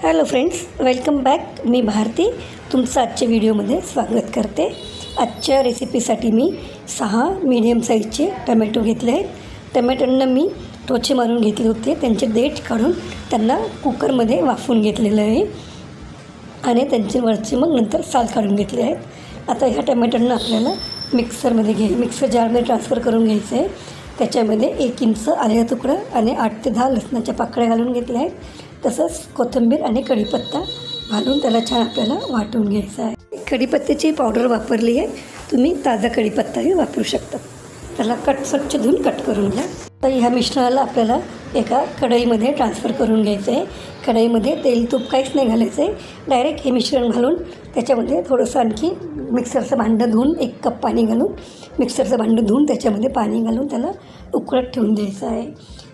Hello friends, welcome back. मी भारती तुमचं आजच्या व्हिडिओमध्ये स्वागत करते. आजच्या रेसिपीसाठी मी 6 मीडियम साईजचे टमॅटो घेतले आहेत. टमॅटोंना मी टोचे मारून घेतले होते, त्यांचे देठ काढून त्यांना कुकरमध्ये वाफवून घेतलेलं आहे आणि त्यांचे वरचे मग नंतर साल काढून घेतले आहेत. आता ह्या टमॅटोंना आपल्याला मिक्सर जारमध्ये ट्रान्सफर करून घ्यायचं आहे. त्याच्यामध्ये 1 इंच आलं तुकडं आणि 8 ते 10 लसणाच्या पाकळ्या घालून घेतल्या आहेत. तसंच कोथिंबीर आणि कढीपत्ता घालून त्याला छान आपल्याला वाटून घ्यायचं आहे. कढीपत्त्याची पावडर वापरली आहे, तुम्ही ताजा कढीपत्ताही वापरू शकता. त्याला स्वच्छ धुवून कट करून घ्या. तर ह्या मिश्रणाला आपल्याला एका कढईमध्ये ट्रान्सफर करून घ्यायचं आहे. कढईमध्ये तेल तूप काहीच नाही घालायचं आहे. डायरेक्ट हे मिश्रण घालून त्याच्यामध्ये थोडंसं आणखी मिक्सरचं भांडं धुवून 1 कप पाणी घालून मिक्सरचं भांडं धुवून त्याच्यामध्ये पाणी घालून त्याला उकळत ठेवून द्यायचं आहे.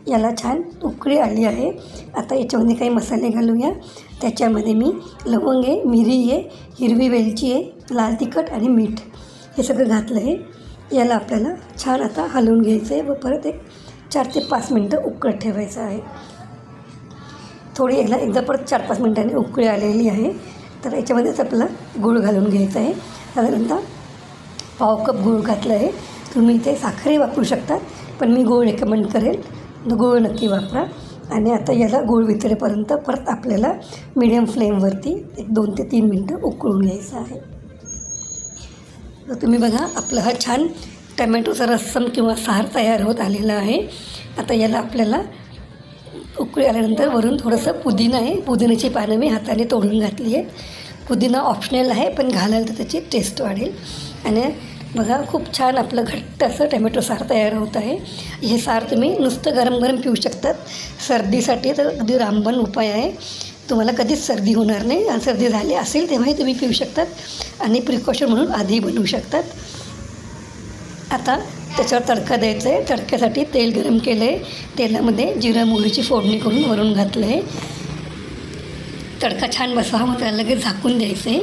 याला छान उकळी आली आहे. आता याच्यामध्ये काही मसाले घालूया. त्याच्यामध्ये मी लवंग आहे, मिरी आहे, हिरवी वेलची आहे, लाल तिखट आणि मीठ हे सगळं घातलं आहे. याला आपल्याला छान आता हलवून घ्यायचं आहे व परत एक 4 ते 5 मिनटं उकळत ठेवायचं आहे. एकदा परत 4-5 मिनटांनी उकळी आलेली आहे. तर याच्यामध्येच आपल्याला गूळ घालून घ्यायचं आहे. साधारणतः पाव कप गूळ घातलं आहे. तुम्ही इथे साखरही वापरू शकतात, पण मी गूळ रेकमेंड करेल. गूळ नक्की वापरा. आणि आता याला गूळ वितळेपर्यंत परत आपल्याला मीडियम फ्लेमवरती 2 ते 3 मिनटं उकळून घ्यायचं आहे. तर तुम्ही बघा, आपला हा छान टमॅटोचा रस्सम किंवा सार तयार होत आलेला आहे. आता याला आपल्याला उकळी आल्यानंतर वरून थोडंसं पुदिना आहे, पुदिन्याची पानं मी हाताने तोडून घातली आहेत. पुदिना ऑप्शनल आहे, पण घालायला तर त्याची टेस्ट वाढेल. आणि बघा, खूप छान आपलं घट्ट असं टमॅटो सार तयार होत आहे. हे सार तुम्ही नुसतं गरम पिऊ शकतात. सर्दीसाठी तर अगदी रामबाण उपाय आहे. तुम्हाला कधीच सर्दी होणार नाही. आणि सर्दी झाली असेल तेव्हाही तुम्ही पिऊ शकतात आणि प्रिकॉशन म्हणून आधी बनवू शकतात. आता त्याच्यावर तडका द्यायचा आहे. तडक्यासाठी तेल गरम केलं आहे. तेलामध्ये जिरा मोहरीची फोडणी करून वरून घातलं आहे. तडका छान बसावा, मग त्याला लगेच झाकून द्यायचं आहे.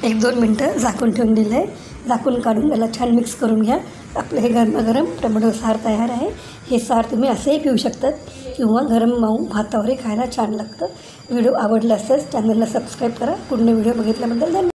1-2 मिनटं झाकून ठेवून दिलं आहे. झाकून काढून त्याला छान मिक्स करून घ्या. आपलं हे गरमागरम टोमॅटो सार तयार आहे. हे सार तुम्ही असेही पिऊ शकतात किंवा गरम माऊ भातावरही खायला छान लागतं. व्हिडिओ आवडला असेल चॅनलला सबस्क्राईब करा. पुढे व्हिडिओ बघितल्याबद्दल धन्यवाद.